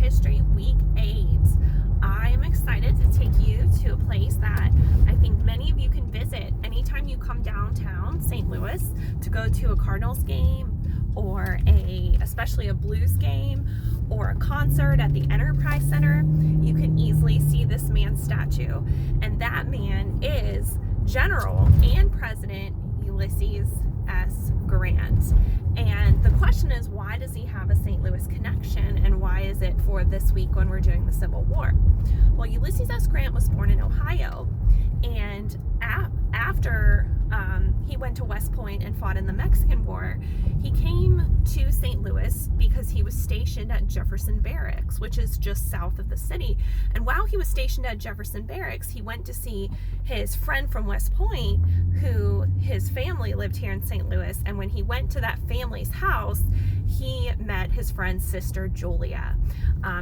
History Week 8. I am excited to take you to a place that I think many of you can visit anytime you come downtown St. Louis to go to a Cardinals game or especially a Blues game or a concert at the Enterprise Center. You can easily see this man's statue, and that man is General and President Ulysses S. Grant. And the question is, why does he have a St. Louis connection, and why is it for this week when we're doing the Civil War? Well, Ulysses S. Grant was born in Ohio, and after he went to West Point and fought in the Mexican War, he came to St. Louis because he was stationed at Jefferson Barracks, which is just south of the city. And while he was stationed at Jefferson Barracks, he went to see his friend from West Point, who his family lived here in St. Louis. And when he went to that family's house, he met his friend's sister, Julia.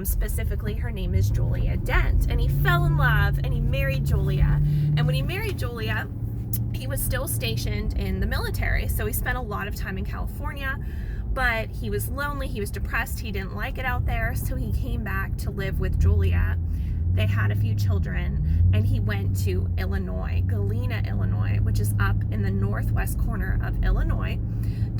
Specifically, her name is Julia Dent. And he fell in love and he married Julia. And when he married Julia, he was still stationed in the military, so he spent a lot of time in California, but he was lonely, he was depressed, he didn't like it out there, so he came back to live with Julia. They had a few children, and he went to Illinois, Galena, Illinois, which is up in the northwest corner of Illinois,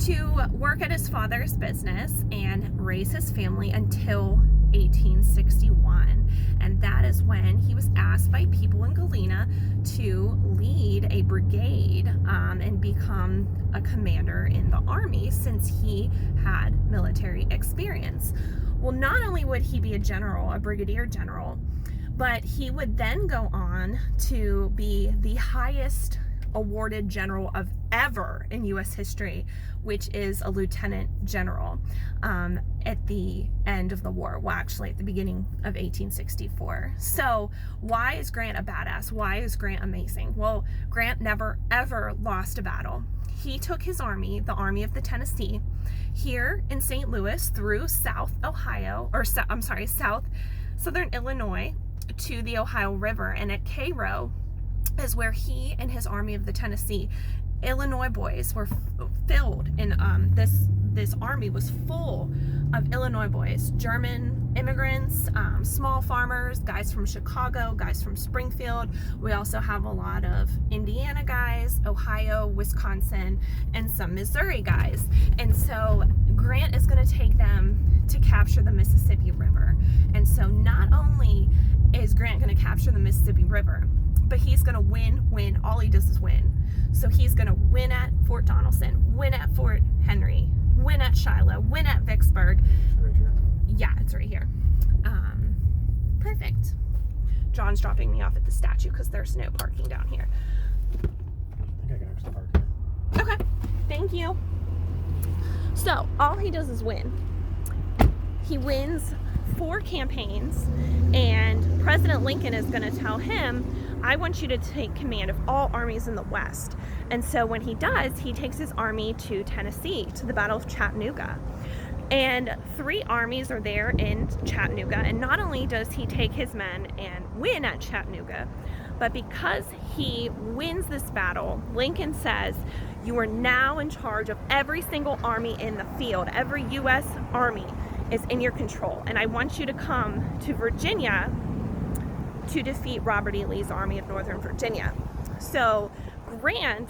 to work at his father's business and raise his family until 1861. And that is when he was asked by people in Galena to lead a brigade and become a commander in the army, since he had military experience. Well, not only would he be a general, a brigadier general, but he would then go on to be the highest awarded general of ever in U.S. history, which is a lieutenant general at the end of the war. Well, actually, at the beginning of 1864. So why is Grant a badass? Why is Grant amazing? Well, Grant never, ever lost a battle. He took his army, the Army of the Tennessee, here in St. Louis through South Southern Illinois to the Ohio River. And at Cairo is where he and his Army of the Tennessee, Illinois boys, were filled in this army was full of Illinois boys, German immigrants, small farmers, guys from Chicago, guys from Springfield. We also have a lot of Indiana guys, Ohio, Wisconsin, and some Missouri guys. And so Grant is going to take them to capture the Mississippi River. And so not only is Grant going to capture the Mississippi River, but he's going to win. All he does is win. So he's going to win at Fort Donelson, win at Fort Henry, win at Shiloh, win at Vicksburg. Right here. Yeah, it's right here. Perfect. John's dropping me off at the statue because there's no parking down here. I think I can actually park here. Okay, thank you. So all he does is win. He wins 4 campaigns, and President Lincoln is going to tell him, I want you to take command of all armies in the West. And so when he does, he takes his army to Tennessee, to the Battle of Chattanooga. And 3 armies are there in Chattanooga. And not only does he take his men and win at Chattanooga, but because he wins this battle, Lincoln says, you are now in charge of every single army in the field. Every U.S. army is in your control. And I want you to come to Virginia to defeat Robert E. Lee's Army of Northern Virginia. So Grant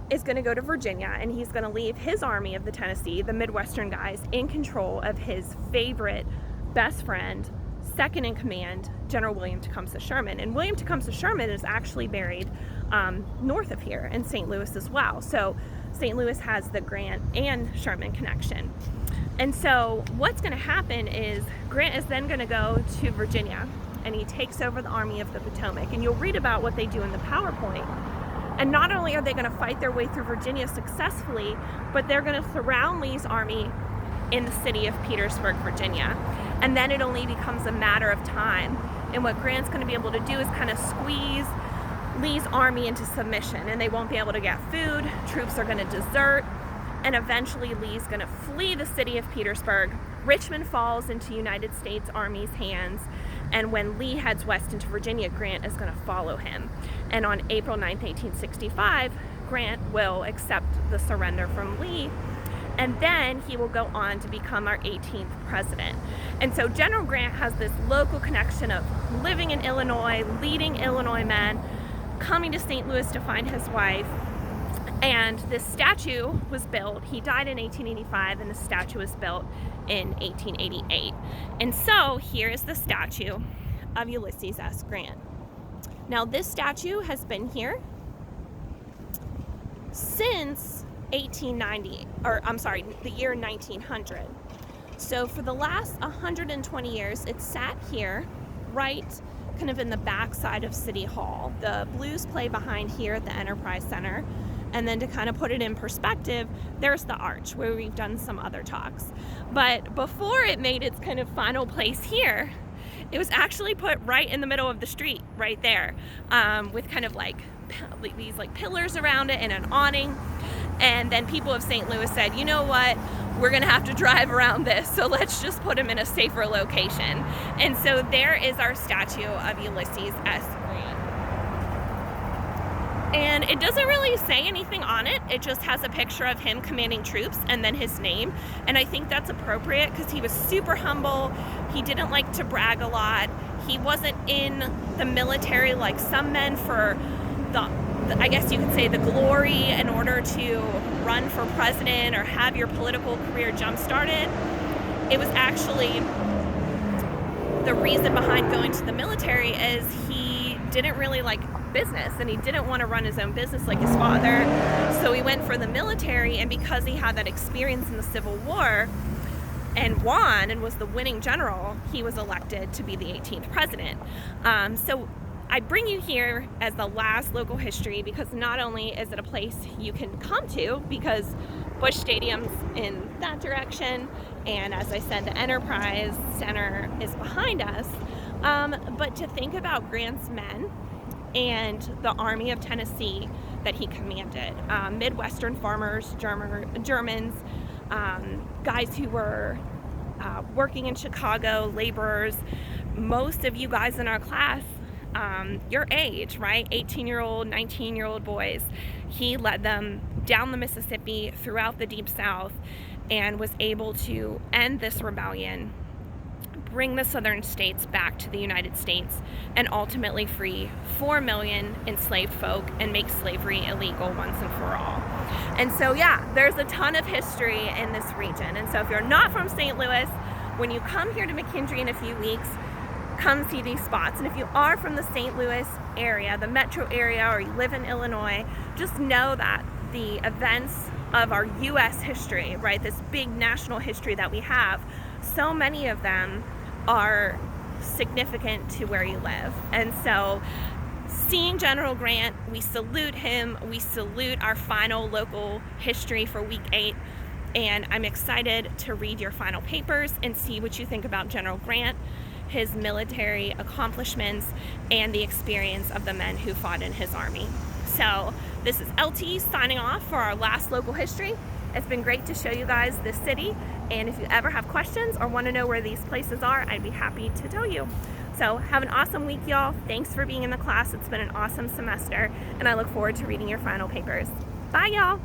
is going to go to Virginia, and he's going to leave his Army of the Tennessee, the Midwestern guys, in control of his favorite best friend, second in command, General William Tecumseh Sherman. And William Tecumseh Sherman is actually buried north of here in St. Louis as well. So St. Louis has the Grant and Sherman connection. And so what's going to happen is Grant is then going to go to Virginia, and he takes over the Army of the Potomac. And you'll read about what they do in the PowerPoint. And not only are they going to fight their way through Virginia successfully, but they're going to surround Lee's army in the city of Petersburg, Virginia. And then it only becomes a matter of time. And what Grant's going to be able to do is kind of squeeze Lee's army into submission, and they won't be able to get food. Troops are going to desert, and eventually Lee's going to flee the city of Petersburg. Richmond falls into United States Army's hands, and when Lee heads west into Virginia, Grant is going to follow him. And on April 9th, 1865, Grant will accept the surrender from Lee, and then he will go on to become our 18th president. And so General Grant has this local connection of living in Illinois, leading Illinois men, coming to St. Louis to find his wife, and this statue was built. He died in 1885, and the statue was built in 1888. And so here is the statue of Ulysses S. Grant. Now this statue has been here since 1890, or I'm sorry, the year 1900. So for the last 120 years, it's sat here, right kind of in the back side of City Hall. The Blues play behind here at the Enterprise Center. And then to kind of put it in perspective, there's the Arch where we've done some other talks. But before it made its kind of final place here, it was actually put right in the middle of the street, right there, with kind of like these like pillars around it and an awning. And then people of St. Louis said, you know what, we're gonna have to drive around this, so let's just put him in a safer location. And so there is our statue of Ulysses S. Grant. And it doesn't really say anything on it. It just has a picture of him commanding troops and then his name. And I think that's appropriate because he was super humble. He didn't like to brag a lot. He wasn't in the military like some men for I guess you could say the glory in order to run for president or have your political career jump started. It was actually the reason behind going to the military is he didn't really like business and he didn't want to run his own business like his father. So he went for the military, and because he had that experience in the Civil War and won and was the winning general, he was elected to be the 18th president. So I bring you here as the last local history because not only is it a place you can come to because Busch Stadium's in that direction, and as I said, the Enterprise Center is behind us, but to think about Grant's men and the Army of Tennessee that he commanded. Midwestern farmers, Germans, guys who were working in Chicago, laborers. Most of you guys in our class, your age, right? 18-year-old, 19-year-old boys. He led them down the Mississippi throughout the Deep South and was able to end this rebellion, bring the southern states back to the United States, and ultimately free 4 million enslaved folk and make slavery illegal once and for all. And so yeah, there's a ton of history in this region. And so if you're not from St. Louis, when you come here to McKendree in a few weeks, come see these spots. And if you are from the St. Louis area, the metro area, or you live in Illinois, just know that the events of our U.S. history, right, this big national history that we have, so many of them are significant to where you live. And so seeing General Grant, we salute him, we salute our final local history for week 8, and I'm excited to read your final papers and see what you think about General Grant, his military accomplishments, and the experience of the men who fought in his army. So this is LT signing off for our last local history. It's been great to show you guys this city, and if you ever have questions or want to know where these places are, I'd be happy to tell you. So have an awesome week, y'all. Thanks for being in the class. It's been an awesome semester, and I look forward to reading your final papers. Bye, y'all.